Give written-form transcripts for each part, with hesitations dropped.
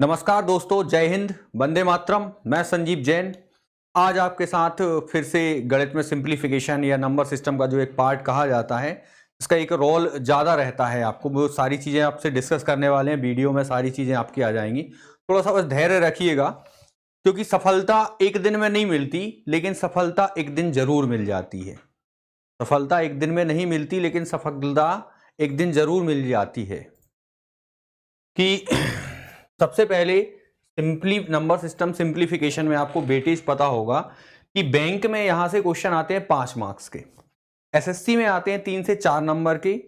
नमस्कार दोस्तों, जय हिंद, वंदे मातरम। मैं संजीव जैन आज आपके साथ फिर से गणित में सिंप्लीफिकेशन या नंबर सिस्टम का जो एक पार्ट कहा जाता है, इसका एक रोल ज़्यादा रहता है। आपको वो सारी चीज़ें आपसे डिस्कस करने वाले हैं, वीडियो में सारी चीज़ें आपकी आ जाएंगी। थोड़ा सा बस धैर्य रखिएगा, क्योंकि सफलता एक दिन में नहीं मिलती, लेकिन सफलता एक दिन जरूर मिल जाती है। सफलता एक दिन में नहीं मिलती, लेकिन सफलता एक दिन जरूर मिल जाती है। कि सबसे पहले नंबर सिस्टम सिंप्लीफिकेशन में आपको वेटेज पता होगा कि बैंक में यहां से क्वेश्चन आते हैं 5 मार्क्स के, एसएससी में आते हैं 3 से 4 नंबर के,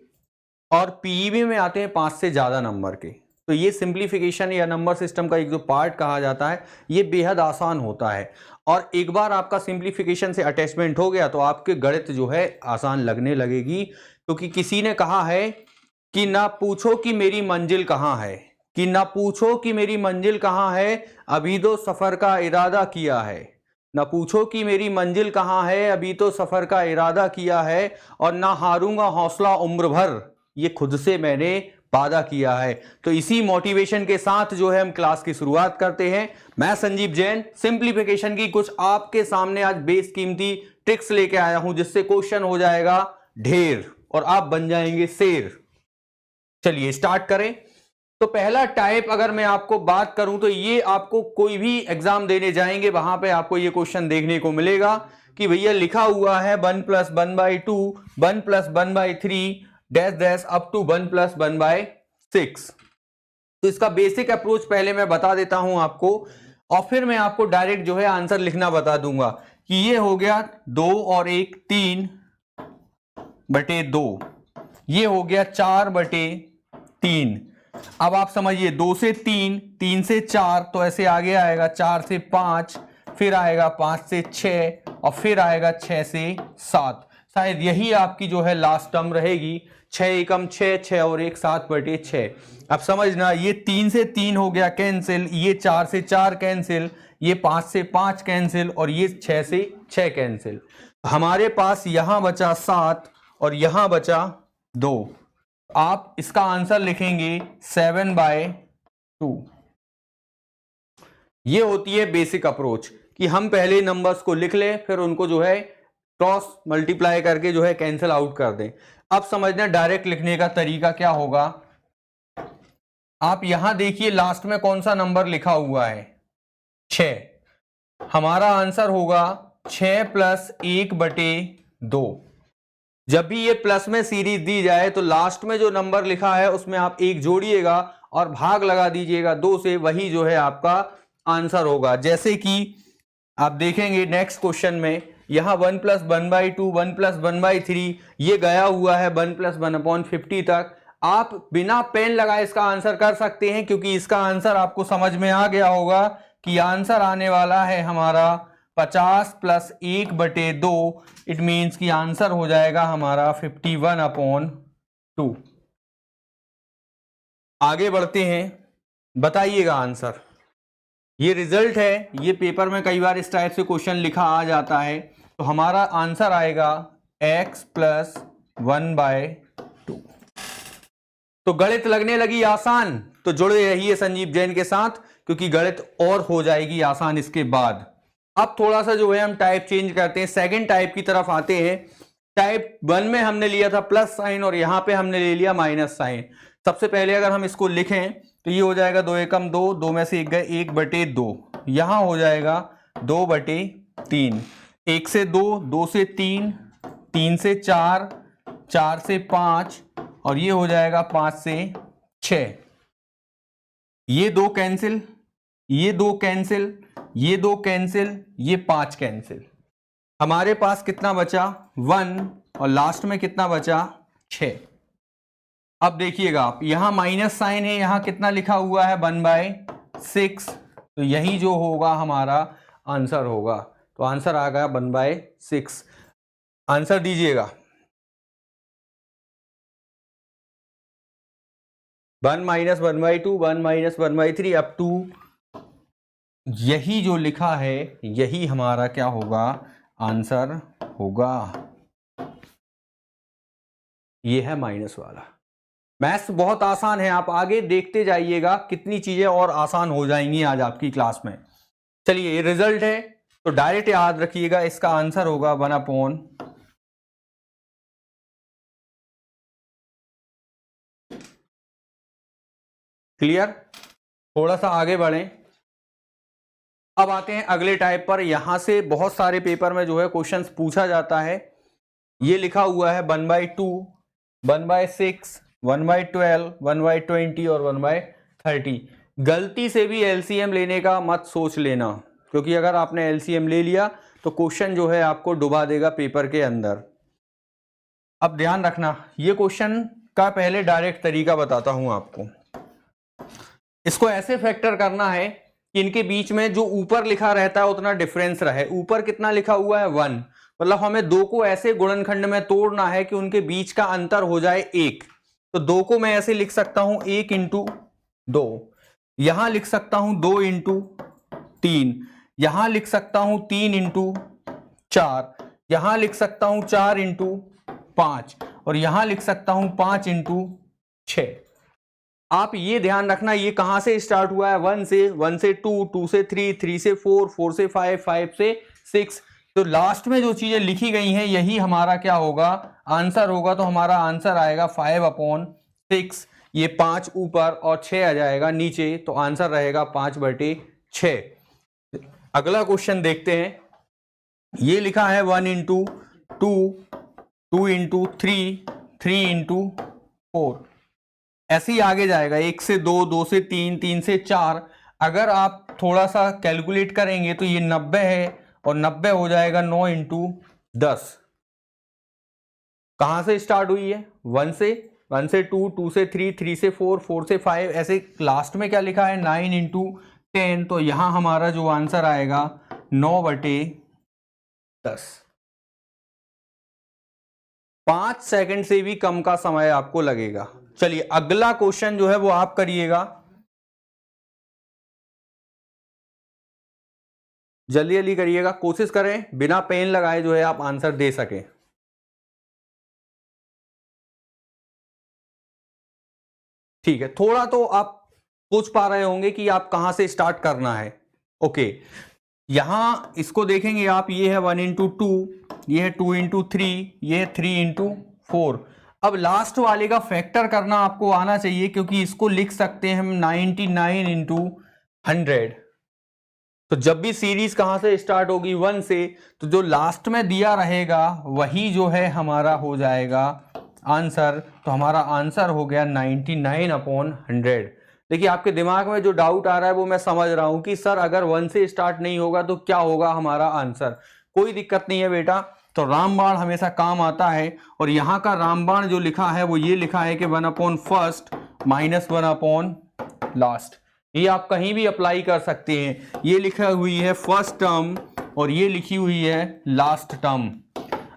और पीईबी में आते हैं 5 से ज्यादा नंबर के। तो ये सिंप्लीफिकेशन या नंबर सिस्टम का एक जो पार्ट कहा जाता है, ये बेहद आसान होता है। और एक बार आपका सिंप्लीफिकेशन से अटैचमेंट हो गया तो आपके गणित जो है आसान लगने लगेगी। क्योंकि किसी ने कहा है कि ना पूछो कि मेरी मंजिल कहाँ है, कि ना पूछो कि मेरी मंजिल कहाँ है, अभी तो सफर का इरादा किया है। ना पूछो कि मेरी मंजिल कहाँ है, अभी तो सफर का इरादा किया है। और ना हारूंगा हौसला उम्र भर, ये खुद से मैंने वादा किया है। तो इसी मोटिवेशन के साथ जो है हम क्लास की शुरुआत करते हैं। मैं संजीव जैन सिंप्लीफिकेशन की कुछ आपके सामने आज बेशकीमती ट्रिक्स लेके आया हूं, जिससे क्वेश्चन हो जाएगा ढेर और आप बन जाएंगे शेर। चलिए स्टार्ट करें। तो पहला टाइप अगर मैं आपको बात करूं तो ये आपको कोई भी एग्जाम देने जाएंगे वहां पे आपको ये क्वेश्चन देखने को मिलेगा कि भैया लिखा हुआ है 1 + 1/2, 1 + 1/3 डैश डैश अप टू 1 + 1/6। तो इसका बेसिक अप्रोच पहले मैं बता देता हूं आपको, और फिर मैं आपको डायरेक्ट जो है आंसर लिखना बता दूंगा कि ये हो गया 2 और 1 3/2, ये हो गया 4/3। अब आप समझिए 2 से 3, 3 से 4, तो ऐसे आगे आएगा 4 से 5, फिर आएगा 5 से 6, और फिर आएगा 6 से 7। शायद यही आपकी जो है लास्ट टर्म रहेगी। 6 एकम 6, 6 और 1 7/6। अब समझना, ये 3 से 3 हो गया कैंसिल, ये 4 से 4 कैंसिल, ये 5 से 5 कैंसिल, और ये 6 से 6 कैंसिल। हमारे पास यहां बचा 7 और यहां बचा 2। आप इसका आंसर लिखेंगे 7/2। ये होती है बेसिक अप्रोच कि हम पहले नंबर्स को लिख लें, फिर उनको जो है क्रॉस मल्टीप्लाई करके जो है कैंसिल आउट कर दें। अब समझना डायरेक्ट लिखने का तरीका क्या होगा। आप यहां देखिए लास्ट में कौन सा नंबर लिखा हुआ है, 6। हमारा आंसर होगा 6 + 1/2। जब भी ये प्लस में सीरीज दी जाए तो लास्ट में जो नंबर लिखा है उसमें आप 1 जोड़िएगा और भाग लगा दीजिएगा 2 से, वही जो है आपका आंसर होगा। जैसे कि आप देखेंगे नेक्स्ट क्वेश्चन में यहां 1 + 1/2, 1 + 1/3, ये गया हुआ है 1 + 1/50 तक। आप बिना पेन लगाए इसका आंसर कर सकते हैं, क्योंकि इसका आंसर आपको समझ में आ गया होगा कि आंसर आने वाला है हमारा 50 + 1/2। इट मीन्स कि आंसर हो जाएगा हमारा 51/2। आगे बढ़ते हैं, बताइएगा आंसर। ये रिजल्ट है, ये पेपर में कई बार इस टाइप से क्वेश्चन लिखा आ जाता है। तो हमारा आंसर आएगा x + 1/2। तो गणित लगने लगी आसान, तो जुड़े रहिए संजीव जैन के साथ, क्योंकि गणित और हो जाएगी आसान इसके बाद। अब थोड़ा सा जो है हम टाइप चेंज करते हैं, सेकंड टाइप की तरफ आते हैं। टाइप 1 में हमने लिया था प्लस साइन, और यहां पे हमने ले लिया माइनस साइन। सबसे पहले अगर हम इसको लिखें तो ये हो जाएगा 2 एकम 2, 2 में से 1 गए 1/2, यहां हो जाएगा 2/3। 1 से 2, 2 से 3, 3 से 4, 4 से 5, और ये हो जाएगा 5 से 6। ये 2 कैंसिल, ये 2 कैंसिल, ये 2 कैंसिल, ये 5 कैंसिल। हमारे पास कितना बचा 1, और लास्ट में कितना बचा 6। अब देखिएगा आप, यहां माइनस साइन है, यहां कितना लिखा हुआ है 1/6, तो यही जो होगा हमारा आंसर होगा। तो आंसर आ गया 1/6। आंसर दीजिएगा। 1 - 1/2, 1 - 1/3 अप टू, यही जो लिखा है यही हमारा क्या होगा, आंसर होगा। ये है माइनस वाला। मैथ्स बहुत आसान है, आप आगे देखते जाइएगा कितनी चीजें और आसान हो जाएंगी आज आपकी क्लास में। चलिए ये रिजल्ट है, तो डायरेक्ट याद रखिएगा इसका आंसर होगा 1/। क्लियर? थोड़ा सा आगे बढ़ें। अब आते हैं अगले टाइप पर। यहां से बहुत सारे पेपर में जो है क्वेश्चंस पूछा जाता है। ये लिखा हुआ है 1/2, 1/6, 1/12, 1/20 और 1/30। गलती से भी एलसीएम लेने का मत सोच लेना, क्योंकि अगर आपने एलसीएम ले लिया तो क्वेश्चन जो है आपको डुबा देगा पेपर के अंदर। अब ध्यान रखना, ये क्वेश्चन का पहले डायरेक्ट तरीका बताता हूं आपको। इसको ऐसे फैक्टर करना है कि इनके बीच में जो ऊपर लिखा रहता है उतना डिफरेंस रहे। ऊपर कितना लिखा हुआ है 1, मतलब हमें दो को ऐसे गुणनखंड में तोड़ना है कि उनके बीच का अंतर हो जाए 1। तो 2 को मैं ऐसे लिख सकता हूं 1 × 2, यहां लिख सकता हूं 2 × 3, यहां लिख सकता हूं 3 × 4, यहां लिख सकता हूं 4 × 5 और यहां लिख सकता हूं 5 × 6। आप ये ध्यान रखना ये कहां से स्टार्ट हुआ है, 1 से, 1 से 2, 2 से 3, 3 से 4, 4 से 5, 5 से 6। तो लास्ट में जो चीजें लिखी गई हैं यही हमारा क्या होगा, आंसर होगा। तो हमारा आंसर आएगा 5/6। ये 5 ऊपर और 6 आ जाएगा नीचे, तो आंसर रहेगा 5/6। अगला क्वेश्चन देखते हैं। ये लिखा है 1 × 2, 2 × 3, 3 × 4। ऐसे ही आगे जाएगा, 1 से 2, 2 से 3, 3 से 4। अगर आप थोड़ा सा कैलकुलेट करेंगे तो ये 90 है और 90 हो जाएगा 9 × 10। कहां से स्टार्ट हुई है, 1 से, 1 से 2, 2 से 3, 3 से 4, 4 से 5। ऐसे लास्ट में क्या लिखा है 9 × 10। तो यहां हमारा जो आंसर आएगा 9/10। 5 सेकंड से भी कम का समय आपको लगेगा। चलिए अगला क्वेश्चन जो है वो आप करिएगा, जल्दी जल्दी करिएगा, कोशिश करें बिना पेन लगाए जो है आप आंसर दे सकें। ठीक है, थोड़ा तो आप सोच पा रहे होंगे कि आप कहां से स्टार्ट करना है। ओके, यहां इसको देखेंगे आप, ये है 1 × 2, ये है 2 × 3, ये है 3 × 4। अब लास्ट वाले का फैक्टर करना आपको आना चाहिए, क्योंकि इसको लिख सकते हैं हम 99 × 100। तो जब भी सीरीज कहां से स्टार्ट होगी 1 से, तो जो लास्ट में दिया रहेगा वही जो है हमारा हो जाएगा आंसर। तो हमारा आंसर हो गया 99/100। देखिए आपके दिमाग में जो डाउट आ रहा है वो मैं समझ रहा हूं कि सर अगर 1 से स्टार्ट नहीं होगा तो क्या होगा हमारा आंसर। कोई दिक्कत नहीं है बेटा, तो रामबाण हमेशा काम आता है। और यहां का रामबाण जो लिखा है वो ये लिखा है कि 1/1 - 1/लास्ट। ये आप कहीं भी अप्लाई कर सकते हैं। ये लिखा हुई है फर्स्ट टर्म और ये लिखी हुई है लास्ट टर्म।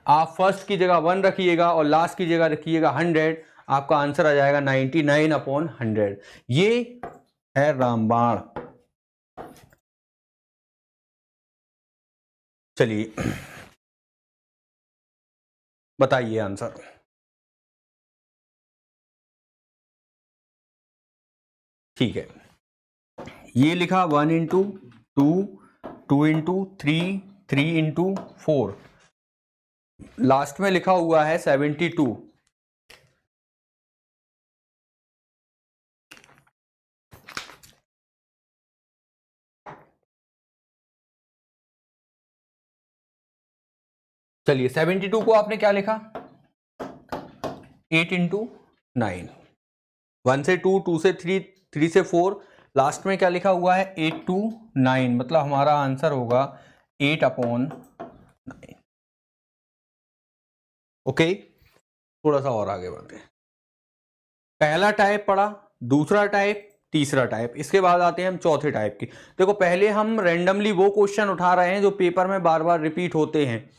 आप फर्स्ट की जगह 1 रखिएगा और लास्ट की जगह रखिएगा 100। आपका आंसर आ जाएगा 99/100। ये है रामबाण। चलिए बताइए आंसर। ठीक है, ये लिखा 1 × 2, 2 × 3, 3 × 4। लास्ट में लिखा हुआ है 72। चलिए 72 को आपने क्या लिखा, 8 × 9। 1 से 2, 2 से 3, 3 से 4। लास्ट में क्या लिखा हुआ है 8 to 9, मतलब हमारा आंसर होगा 8/9। ओके, थोड़ा सा और आगे बढ़ते हैं। पहला टाइप पढ़ा, दूसरा टाइप, तीसरा टाइप, इसके बाद आते हैं हम चौथे टाइप की। देखो पहले हम रैंडमली वो क्वेश्चन उठा रहे हैं जो पेपर में बार बार रिपीट होते हैं।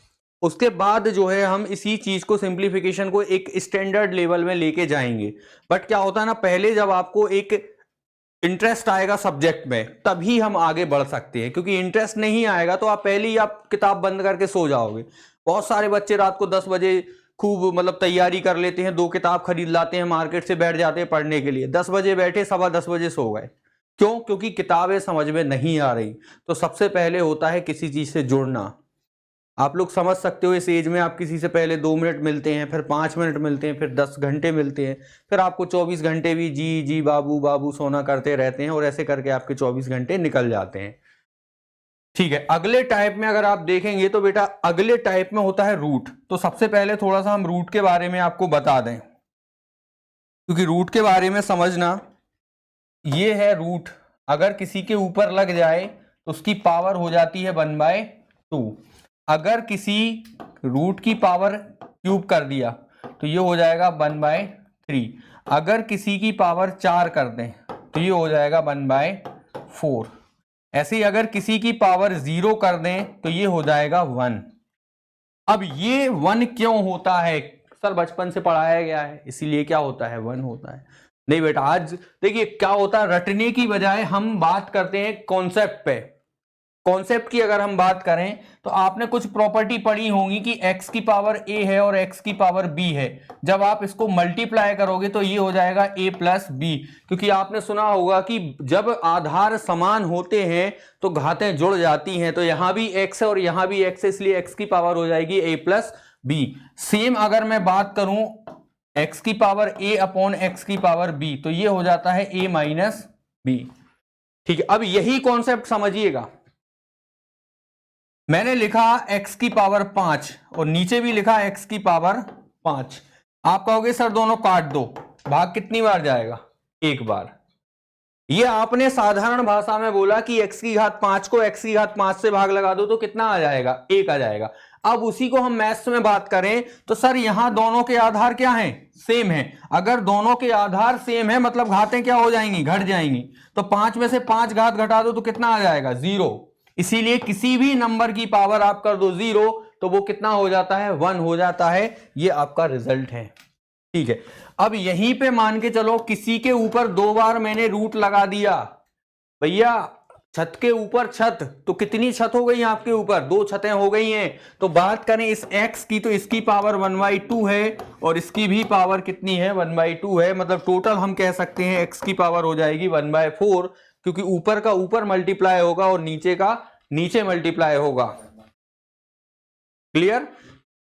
उसके बाद जो है हम इसी चीज को, सिंप्लीफिकेशन को एक स्टैंडर्ड लेवल में लेके जाएंगे। बट क्या होता है ना, पहले जब आपको एक इंटरेस्ट आएगा सब्जेक्ट में तभी हम आगे बढ़ सकते हैं, क्योंकि इंटरेस्ट नहीं आएगा तो आप पहले ही आप किताब बंद करके सो जाओगे। बहुत सारे बच्चे रात को 10 बजे खूब मतलब तैयारी कर लेते हैं, 2 किताब खरीद लाते हैं, मार्केट से बैठ जाते हैं पढ़ने के लिए, 10 बजे बैठे 10:15 बजे सो गए। क्यों? क्योंकि किताबें समझ में नहीं आ रही। तो सबसे पहले होता है किसी चीज से जुड़ना। आप लोग समझ सकते हो इस एज में आप किसी से पहले 2 मिनट मिलते हैं, फिर 5 मिनट मिलते हैं, फिर 10 घंटे मिलते हैं, फिर आपको 24 घंटे भी जी जी बाबू बाबू सोना करते रहते हैं, और ऐसे करके आपके 24 घंटे निकल जाते हैं। ठीक है, अगले टाइप में अगर आप देखेंगे तो बेटा अगले टाइप में होता है रूट। तो सबसे पहले थोड़ा सा हम रूट के बारे में आपको बता दें, क्योंकि रूट के बारे में समझना, ये है रूट। अगर किसी के ऊपर लग जाए तो उसकी पावर हो जाती है 1/2। अगर किसी रूट की पावर क्यूब कर दिया तो ये हो जाएगा 1/3। अगर किसी की पावर 4 कर दें तो ये हो जाएगा 1/4। ऐसे ही अगर किसी की पावर 0 कर दें तो ये हो जाएगा 1। अब ये 1 क्यों होता है? सर बचपन से पढ़ाया गया है इसीलिए क्या होता है, 1 होता है। नहीं बेटा, आज देखिए क्या होता है, रटने की बजाय हम बात करते हैं कॉन्सेप्ट पे। कॉन्सेप्ट की अगर हम बात करें तो आपने कुछ प्रॉपर्टी पढ़ी होंगी कि x की पावर a है और x की पावर b है। जब आप इसको मल्टीप्लाई करोगे तो ये हो जाएगा a प्लस b, क्योंकि आपने सुना होगा कि जब आधार समान होते हैं तो घातें जुड़ जाती हैं। तो यहां भी x है और यहां भी x है, इसलिए x की पावर हो जाएगी a प्लस b। सेम अगर मैं बात करूं x की पावर a अपॉन x की पावर b तो ये हो जाता है a माइनस b। ठीक है, अब यही कॉन्सेप्ट समझिएगा। मैंने लिखा x की पावर 5 और नीचे भी लिखा x की पावर 5। आप कहोगे सर दोनों काट दो, भाग कितनी बार जाएगा? एक बार। ये आपने साधारण भाषा में बोला कि x की घात 5 को x की घात 5 से भाग लगा दो तो कितना आ जाएगा? 1 आ जाएगा। अब उसी को हम मैथ्स में बात करें तो सर यहां दोनों के आधार क्या हैं? सेम है। अगर दोनों के आधार सेम है मतलब घातें क्या हो जाएंगी? घट जाएंगी। तो 5 में से 5 घात घटा दो तो कितना आ जाएगा? 0। इसीलिए किसी भी नंबर की पावर आप कर दो 0 तो वो कितना हो जाता है? 1 हो जाता है। ये आपका रिजल्ट है। ठीक है, अब यहीं पे मान के चलो किसी के ऊपर 2 बार मैंने रूट लगा दिया। भैया छत के ऊपर छत, तो कितनी छत हो गई आपके ऊपर? 2 छतें हो गई हैं। तो बात करें इस x की तो इसकी पावर 1/2 है और इसकी भी पावर कितनी है? 1/2 है। मतलब टोटल हम कह सकते हैं x की पावर हो जाएगी 1/4, क्योंकि ऊपर का ऊपर मल्टीप्लाई होगा और नीचे का नीचे मल्टीप्लाई होगा। क्लियर?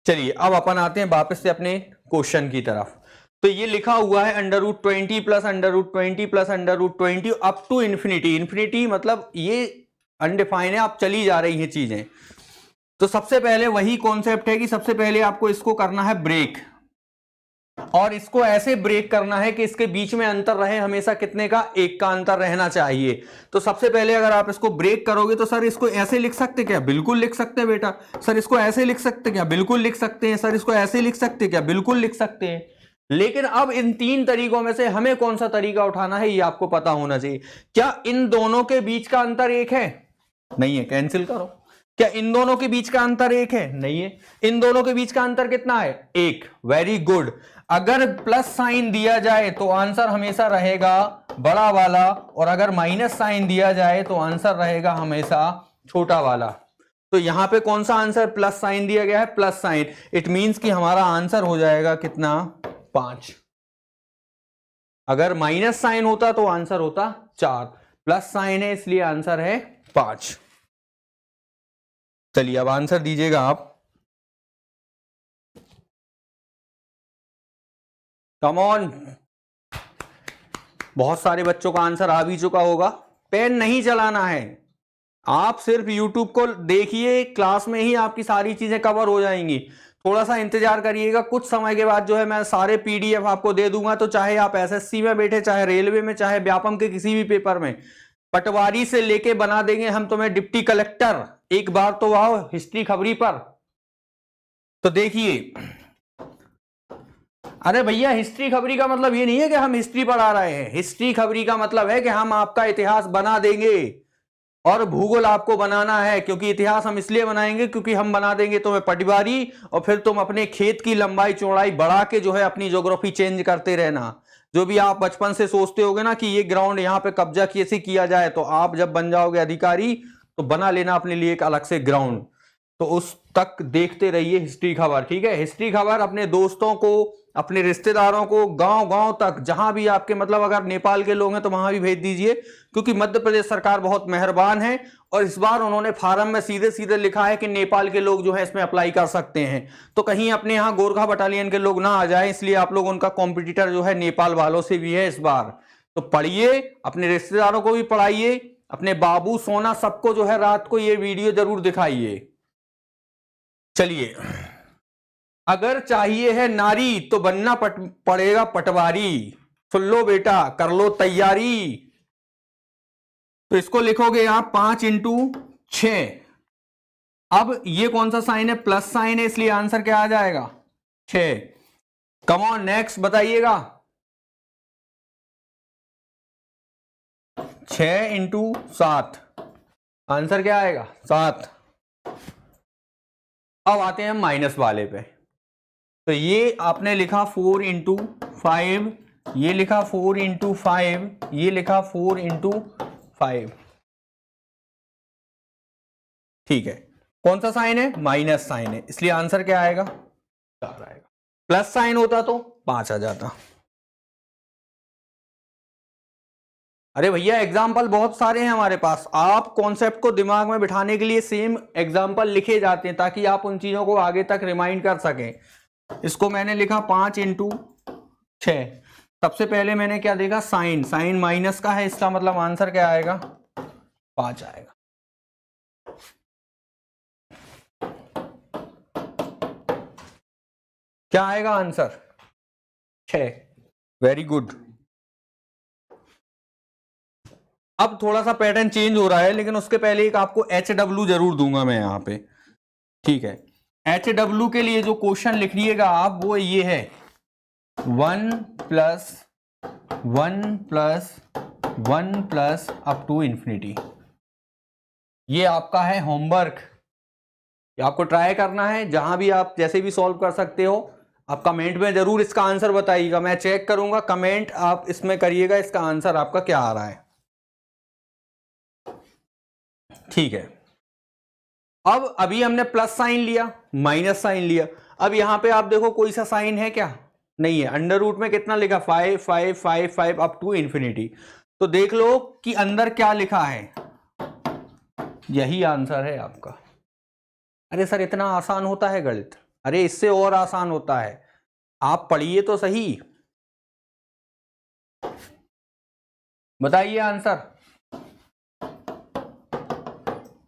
चलिए अब अपन आते हैं वापस से अपने क्वेश्चन की तरफ। तो ये लिखा हुआ है √20 plus √20 plus √20 up to infinity. Infinity मतलब ये अनडिफाइन है, आप चली जा रही हैं चीजें। तो सबसे पहले वही कॉन्सेप्ट है कि सबसे पहले आपको इसको करना है ब्रेक, और इसको ऐसे ब्रेक करना है कि इसके बीच में अंतर रहे हमेशा कितने का? 1 का अंतर रहना चाहिए। तो सबसे पहले अगर आप इसको ब्रेक करोगे तो सर इसको ऐसे लिख सकते क्या? बिल्कुल लिख सकते हैं बेटा। सर इसको ऐसे लिख सकते क्या? बिल्कुल लिख सकते हैं। सर इसको ऐसे लिख सकते क्या? बिल्कुल लिख सकते हैं। लेकिन अब इन 3 तरीकों में से हमें कौन सा तरीका उठाना है ये आपको पता होना चाहिए। क्या इन दोनों के बीच का अंतर 1 है? नहीं है, कैंसिल करो। क्या इन दोनों के बीच का अंतर 1 है? नहीं है। इन दोनों के बीच का अंतर कितना है? 1। Very good. अगर प्लस साइन दिया जाए तो आंसर हमेशा रहेगा बड़ा वाला, और अगर माइनस साइन दिया जाए तो आंसर रहेगा हमेशा छोटा वाला। तो यहां पे कौन सा आंसर? प्लस साइन दिया गया है, प्लस साइन। इट मींस कि हमारा आंसर हो जाएगा कितना? 5। अगर माइनस साइन होता तो आंसर होता 4। प्लस साइन है इसलिए आंसर है 5। चलिए अब आंसर दीजिएगा आप। कम ऑन, बहुत सारे बच्चों का आंसर आ भी चुका होगा। पेन नहीं चलाना है, आप सिर्फ YouTube को देखिए, क्लास में ही आपकी सारी चीजें कवर हो जाएंगी। थोड़ा सा इंतजार करिएगा, कुछ समय के बाद जो है मैं सारे PDF आपको दे दूंगा। तो चाहे आप SSC में बैठे, चाहे रेलवे में, चाहे व्यापम के किसी भी पेपर में, पटवारी से लेके बना देंगे हम तुम्हें डिप्टी कलेक्टर। एक बार तो आओ हिस्ट्री खबरी पर। तो देखिए, अरे भैया हिस्ट्री खबरी का मतलब ये नहीं है कि हम हिस्ट्री पढ़ा रहे हैं। हिस्ट्री खबरी का मतलब है कि हम आपका इतिहास बना देंगे, और भूगोल आपको बनाना है। क्योंकि इतिहास हम इसलिए बनाएंगे क्योंकि हम बना देंगे तुम्हें पटवारी, और फिर तुम अपने खेत की लंबाई चौड़ाई बढ़ा के जो है अपनी ज्योग्राफी चेंज करते रहना। जो भी आप बचपन से सोचते होगे ना कि ये ग्राउंड यहाँ पे कब्जा कैसे किया जाए, तो आप जब बन जाओगे अधिकारी तो बना लेना अपने लिए एक अलग से ग्राउंड। तो उस तक देखते रहिए हिस्ट्री खबर, ठीक है। हिस्ट्री खबर अपने दोस्तों को, अपने रिश्तेदारों को, गांव गांव तक, जहां भी आपके मतलब अगर नेपाल के लोग हैं तो वहां भी भेज दीजिए, क्योंकि मध्य प्रदेश सरकार बहुत मेहरबान है और इस बार उन्होंने फार्म में सीधे सीधे लिखा है कि नेपाल के लोग जो है इसमें अप्लाई कर सकते हैं। तो कहीं अपने यहाँ गोरखा बटालियन के लोग ना आ जाए, इसलिए आप लोग, उनका कॉम्पिटिटर जो है नेपाल वालों से भी है इस बार। तो पढ़िए, अपने रिश्तेदारों को भी पढ़ाइए, अपने बाबू सोना सबको जो है रात को ये वीडियो जरूर दिखाइए। चलिए, अगर चाहिए है नारी तो बनना पड़ेगा पटवारी, सुन लो बेटा, कर लो तैयारी। तो इसको लिखोगे आप 5 इंटू 6। अब ये कौन सा साइन है, प्लस साइन है, इसलिए आंसर क्या आ जाएगा 6। कम ऑन नेक्स्ट बताइएगा। 6 इंटू 7, आंसर क्या आएगा 7। अब आते हैं माइनस वाले पे। तो ये आपने लिखा 4 इंटू 5, ये लिखा 4 इंटू 5, ये लिखा 4 इंटू 5, ठीक है। कौन सा साइन है, माइनस साइन है, इसलिए आंसर क्या आएगा 4 आएगा। प्लस साइन होता तो 5 आ जाता। अरे भैया एग्जाम्पल बहुत सारे हैं हमारे पास, आप कॉन्सेप्ट को दिमाग में बिठाने के लिए सेम एग्जाम्पल लिखे जाते हैं ताकि आप उन चीजों को आगे तक रिमाइंड कर सकें। इसको मैंने लिखा 5 इंटू 6। सबसे पहले मैंने क्या देखा, साइन, साइन माइनस का है, इसका मतलब आंसर क्या आएगा 5 आएगा। क्या आएगा आंसर 6। Very good. अब थोड़ा सा पैटर्न चेंज हो रहा है, लेकिन उसके पहले एक आपको HW जरूर दूंगा मैं यहां पे, ठीक है। HW के लिए जो क्वेश्चन लिखिएगा आप वो ये है 1 plus 1 plus 1 plus up to infinity. ये आपका है होमवर्क, आपको ट्राई करना है, जहां भी आप जैसे भी सॉल्व कर सकते हो। आप कमेंट में जरूर इसका आंसर बताइएगा, मैं चेक करूंगा कमेंट आप इसमें करिएगा, इसका आंसर आपका क्या आ रहा है, ठीक है। अब अभी हमने प्लस साइन लिया, माइनस साइन लिया। अब यहां पे आप देखो कोई सा साइन है क्या, नहीं है। अंडर रूट में कितना लिखा 5 5 5 5 अप टू इंफिनिटी। तो देख लो कि अंदर क्या लिखा है, यही आंसर है आपका। अरे सर इतना आसान होता है गणित, अरे इससे और आसान होता है, आप पढ़िए तो सही। बताइए आंसर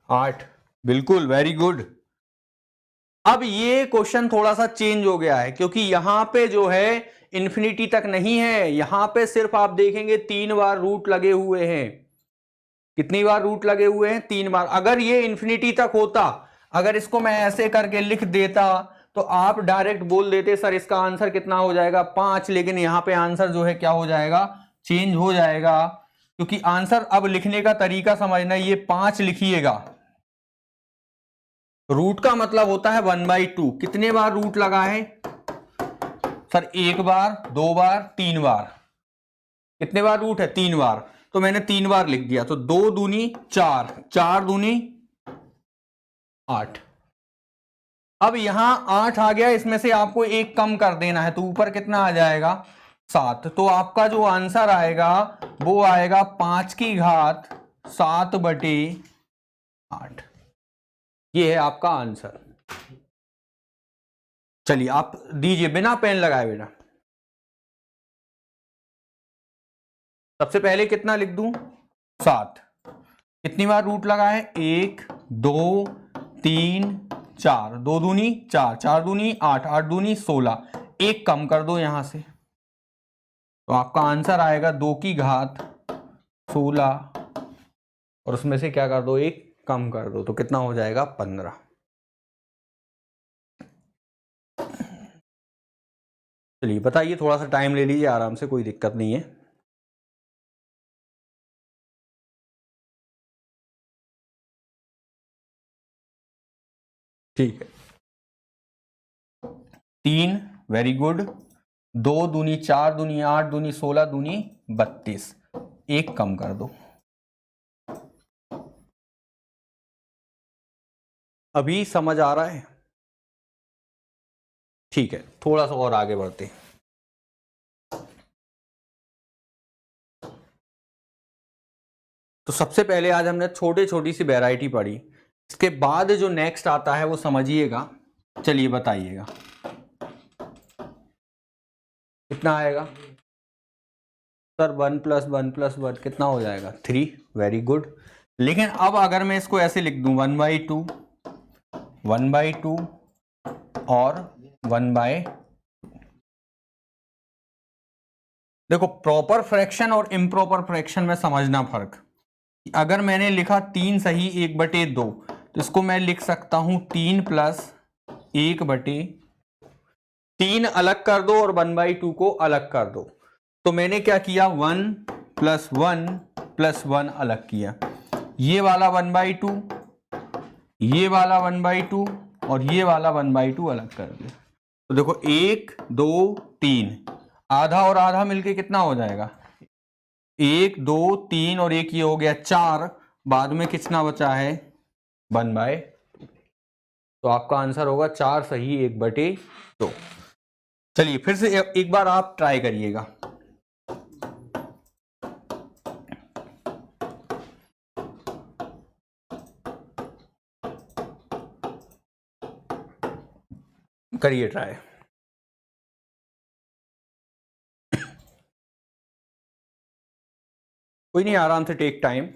8, बिल्कुल, वेरी गुड। अब ये क्वेश्चन थोड़ा सा चेंज हो गया है, क्योंकि यहां पे जो है इंफिनिटी तक नहीं है, यहां पे सिर्फ आप देखेंगे 3 बार रूट लगे हुए हैं। कितनी बार रूट लगे हुए हैं, 3 बार। अगर ये इंफिनिटी तक होता, अगर इसको मैं ऐसे करके लिख देता तो आप डायरेक्ट बोल देते सर इसका आंसर कितना हो जाएगा 5, लेकिन यहां पे आंसर जो है क्या हो जाएगा, चेंज हो जाएगा। क्योंकि आंसर अब लिखने का तरीका समझना, ये 5 लिखिएगा, रूट का मतलब होता है 1/2। कितने बार रूट लगा है सर, 1 बार, 2 बार, 3 बार। कितने बार रूट है, 3 बार, तो मैंने 3 बार लिख दिया। तो 2 दूनी 4, 4 दूनी 8। अब यहां 8 आ गया, इसमें से आपको एक कम कर देना है, तो ऊपर कितना आ जाएगा 7। तो आपका जो आंसर आएगा वो आएगा 5 की घात 7/8। ये है आपका आंसर। चलिए आप दीजिए बिना पेन लगाए बेटा। सबसे पहले कितना लिख दूं 7। कितनी बार रूट लगा है, 1 2 3 4, 2 दूनी 4, 4 दूनी 8, 8 दूनी 16। एक कम कर दो यहां से, तो आपका आंसर आएगा 2 की घात 16, और उसमें से क्या कर दो, एक कम कर दो, तो कितना हो जाएगा 15। चलिए बताइए, थोड़ा सा टाइम ले लीजिए आराम से, कोई दिक्कत नहीं है। ठीक है, 3, वेरी गुड। 2 दूनी 4 दूनी 8 दूनी 16 दूनी 32, एक कम कर दो। अभी समझ आ रहा है? ठीक है, थोड़ा सा और आगे बढ़ते हैं। तो सबसे पहले आज हमने छोटी सी वैरायटी पढ़ी, इसके बाद जो नेक्स्ट आता है वो समझिएगा। चलिए बताइएगा कितना आएगा सर? 1 + 1 + 1 कितना हो जाएगा? 3। Very good. लेकिन अब अगर मैं इसको ऐसे लिख दूं 1/2 1/2 और 1/, देखो प्रॉपर फ्रैक्शन और इम्प्रॉपर फ्रैक्शन में समझना फर्क। अगर मैंने लिखा 3 सही 1/2, तो इसको मैं लिख सकता हूं 3 + 1/, 3 अलग कर दो और 1/2 को अलग कर दो। तो मैंने क्या किया, 1 + 1 + 1 अलग किया। ये वाला 1/2, ये वाला 1/2 और ये वाला 1/2 अलग कर दिया। तो देखो 1 2 3, आधा और आधा मिलके कितना हो जाएगा? 1 2 3 और एक ये हो गया 4, बाद में कितना बचा है? 1/, तो आपका आंसर होगा 4 सही 1/2। चलिए फिर से एक बार आप ट्राई करिएगा। करिए ट्राई। कोई नहीं, आराम से टेक टाइम।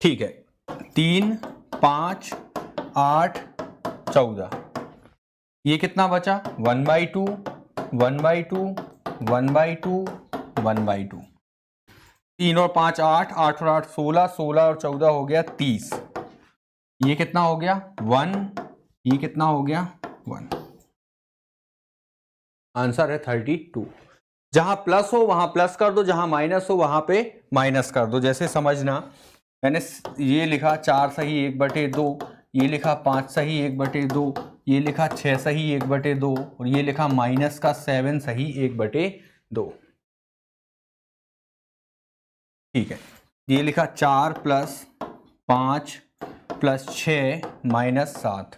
ठीक है, 3 5 8 14, ये कितना बचा? 1/2 1/2 1/2 1/2। 3 और 5 8, 8 और 8 16, 16 और 14 हो गया 30। ये कितना हो गया? 1। ये कितना हो गया? 1। आंसर है 32। जहां प्लस हो वहां प्लस कर दो, जहां माइनस हो वहां पे माइनस कर दो। जैसे समझना, मैंने ये लिखा 4 सही 1/2, ये लिखा 5 सही 1/2, ये लिखा 6 सही 1/2 और ये लिखा -7 सही 1/2। ठीक है, ये लिखा 4 + 5 + 6 -7,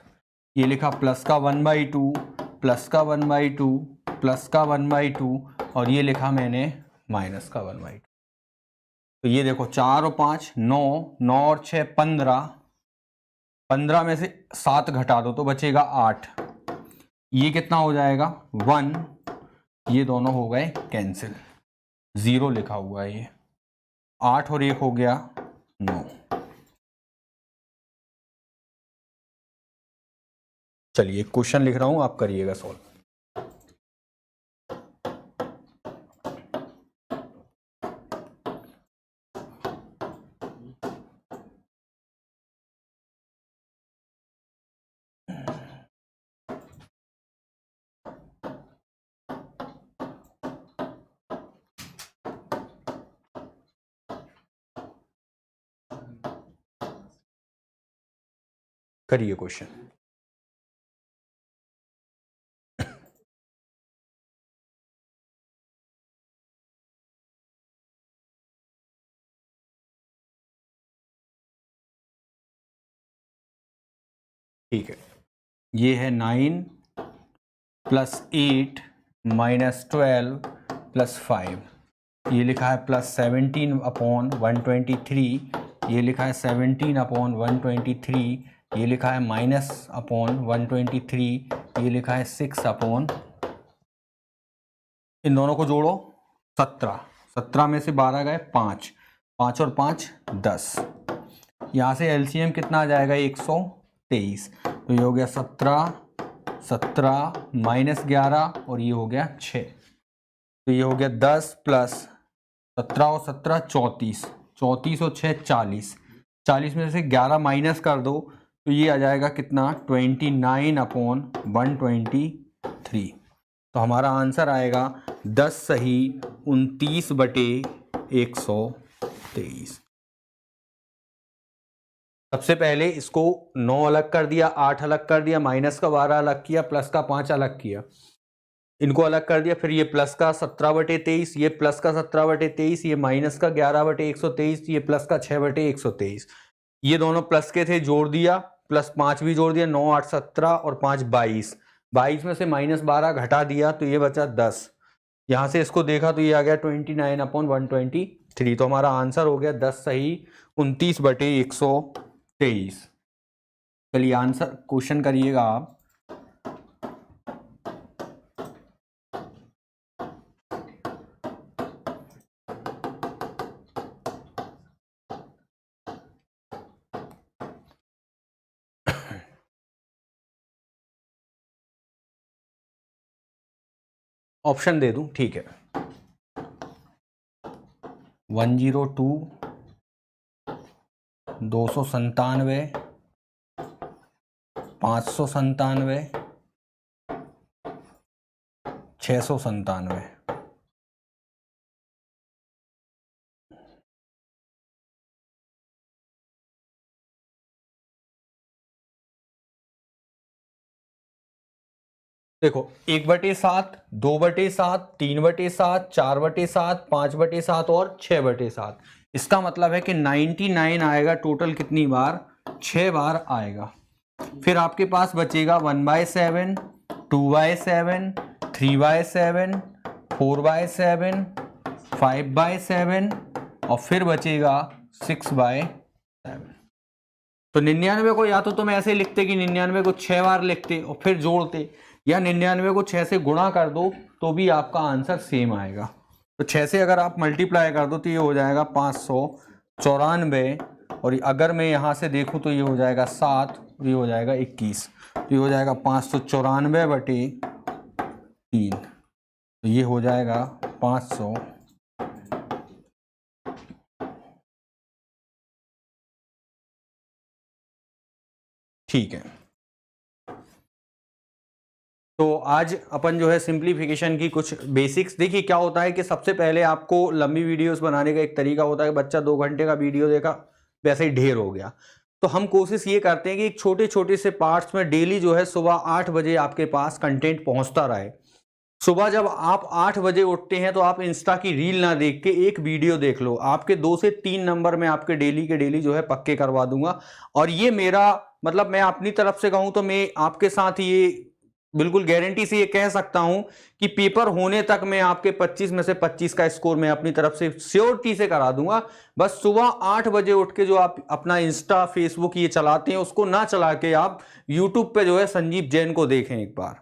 ये लिखा प्लस का 1/2 प्लस का 1/2 प्लस का 1/2 और ये लिखा मैंने माइनस का 1/2। तो ये देखो 4 और 5 9, 9 और 6 15, 15 में से 7 घटा दो तो बचेगा 8। ये कितना हो जाएगा? 1। ये दोनों हो गए कैंसिल, 0 लिखा हुआ है। ये 8 और 1 हो गया 9। चलिए एक क्वेश्चन लिख रहा हूं, आप करिएगा सॉल्व। करिए क्वेश्चन। ठीक है, ये है 9 + 8 -12 + 5, ये लिखा है +17/123, ये लिखा है 17/123, ये लिखा है -123, ये लिखा है 6 इन दोनों को जोड़ो 17, 17 में से 12 गए 5, 5 और 5 10, यहाँ से एलसीएम कितना आ जाएगा? 123। तो ये हो गया 17 17 -11 और ये हो गया 6। तो ये हो गया 10 + 17 और 17 34, 34 और 6 40, 40 में से 11 माइनस कर दो तो ये आ जाएगा कितना? 29/123। तो हमारा आंसर आएगा 10 सही 29/123। सबसे पहले इसको 9 अलग कर दिया, 8 अलग कर दिया, माइनस का 12 अलग किया, प्लस का 5 अलग किया, इनको अलग कर दिया। फिर ये प्लस का 17/23, ये प्लस का 17/23, ये माइनस का 11/123, ये प्लस का 6/123। ये दोनों प्लस के थे, जोड़ दिया, प्लस 5 भी जोड़ दिया, 9 8 17 और 5 22। 22 में से -12 घटा दिया तो ये बचा 10। यहां से इसको देखा तो ये आ गया 29/123। तो हमारा आंसर हो गया 10 सही, 29/123। चलिए आंसर क्वेश्चन करिएगा आप। ऑप्शन दे दूं, ठीक है। 102, 297, 597, 697। देखो 1/7, 2/7, 3/7, 4/7, 5/7 और 6/7। इसका मतलब है कि 99 आएगा टोटल कितनी बार, 6 बार आएगा। फिर आपके पास बचेगा 1/7, 2/7, 3/7, 4/7, 5/7 और फिर बचेगा 6/7। तो 99 को या तो तुम ऐसे लिखते कि 99 को 6 बार लिखते और फिर जोड़ते, या 99 को 6 से गुणा कर दो तो भी आपका आंसर सेम आएगा। तो 6 से अगर आप मल्टीप्लाई कर दो तो ये हो जाएगा 594, और अगर मैं यहाँ से देखूँ तो ये हो जाएगा 7, और ये हो जाएगा 21। तो ये हो जाएगा 594/3। तो ये हो जाएगा 500। ठीक है, तो आज अपन जो है सिंप्लीफिकेशन की कुछ बेसिक्स। देखिए क्या होता है कि सबसे पहले आपको लंबी वीडियोस बनाने का एक तरीका होता है, बच्चा 2 घंटे का वीडियो देखा वैसे ही ढेर हो गया। तो हम कोशिश ये करते हैं कि छोटे छोटे से पार्ट्स में डेली जो है सुबह 8 बजे आपके पास कंटेंट पहुंचता रहे। सुबह जब आप 8 बजे उठते हैं तो आप इंस्टा की रील ना देख के एक वीडियो देख लो, आपके 2 से 3 नंबर में आपके डेली के डेली जो है पक्के करवा दूंगा। और ये मेरा मतलब मैं अपनी तरफ से कहूं तो मैं आपके साथ ये बिल्कुल गारंटी से ये कह सकता हूं कि पेपर होने तक मैं आपके 25 में से 25 का स्कोर मैं अपनी तरफ से श्योरिटी से करा दूंगा। बस सुबह 8 बजे उठ के जो आप अपना इंस्टा फेसबुक ये चलाते हैं उसको ना चला के आप यूट्यूब पे जो है संजीव जैन को देखें एक बार।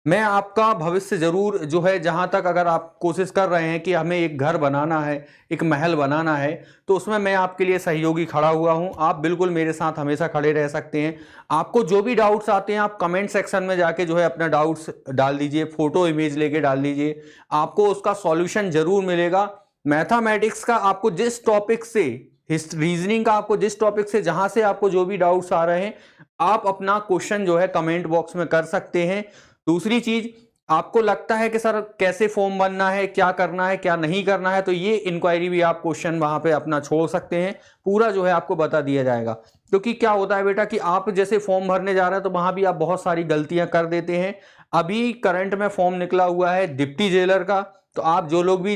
मैं आपका भविष्य जरूर जो है, जहां तक अगर आप कोशिश कर रहे हैं कि हमें एक घर बनाना है, एक महल बनाना है, तो उसमें मैं आपके लिए सहयोगी खड़ा हुआ हूं। आप बिल्कुल मेरे साथ हमेशा खड़े रह सकते हैं। आपको जो भी डाउट्स आते हैं आप कमेंट सेक्शन में जाके जो है अपना डाउट्स डाल दीजिए, फोटो इमेज लेके डाल दीजिए, आपको उसका सॉल्यूशन जरूर मिलेगा। मैथमेटिक्स का आपको जिस टॉपिक से, रीजनिंग का आपको जिस टॉपिक से, जहां से आपको जो भी डाउट्स आ रहे हैं, आप अपना क्वेश्चन जो है कमेंट बॉक्स में कर सकते हैं। दूसरी चीज, आपको लगता है कि सर कैसे फॉर्म बनना है, क्या करना है, क्या नहीं करना है, तो ये इंक्वायरी भी आप क्वेश्चन वहां पे अपना छोड़ सकते हैं, पूरा जो है आपको बता दिया जाएगा। क्योंकि क्या होता है बेटा कि आप जैसे फॉर्म भरने जा रहे हैं तो वहां भी आप बहुत सारी गलतियां कर देते हैं। अभी करंट में फॉर्म निकला हुआ है डिप्टी जेलर का, तो आप जो लोग भी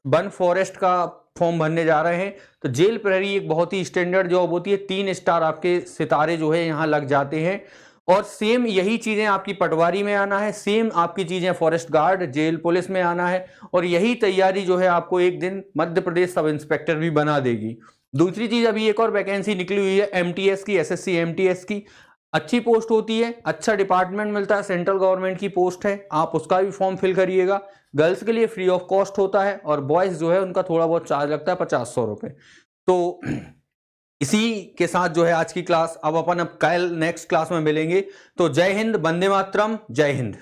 वन फॉरेस्ट का फॉर्म भरने जा रहे हैं तो जेल प्रहरी एक बहुत ही स्टैंडर्ड जॉब होती है, 3 स्टार आपके सितारे जो है यहाँ लग जाते हैं। और सेम यही चीजें आपकी पटवारी में आना है, सेम आपकी चीजें फॉरेस्ट गार्ड, जेल पुलिस में आना है, और यही तैयारी जो है आपको एक दिन मध्य प्रदेश सब इंस्पेक्टर भी बना देगी। दूसरी चीज, अभी एक और वैकेंसी निकली हुई है एमटीएस की, एसएससी एमटीएस की। अच्छी पोस्ट होती है, अच्छा डिपार्टमेंट मिलता है, सेंट्रल गवर्नमेंट की पोस्ट है, आप उसका भी फॉर्म फिल करिएगा। गर्ल्स के लिए फ्री ऑफ कॉस्ट होता है, और बॉयज जो है उनका थोड़ा बहुत चार्ज लगता है 50-100 रुपए। तो इसी के साथ जो है आज की क्लास, अब अपन कल नेक्स्ट क्लास में मिलेंगे। तो जय हिंद, वंदे मातरम, जय हिंद।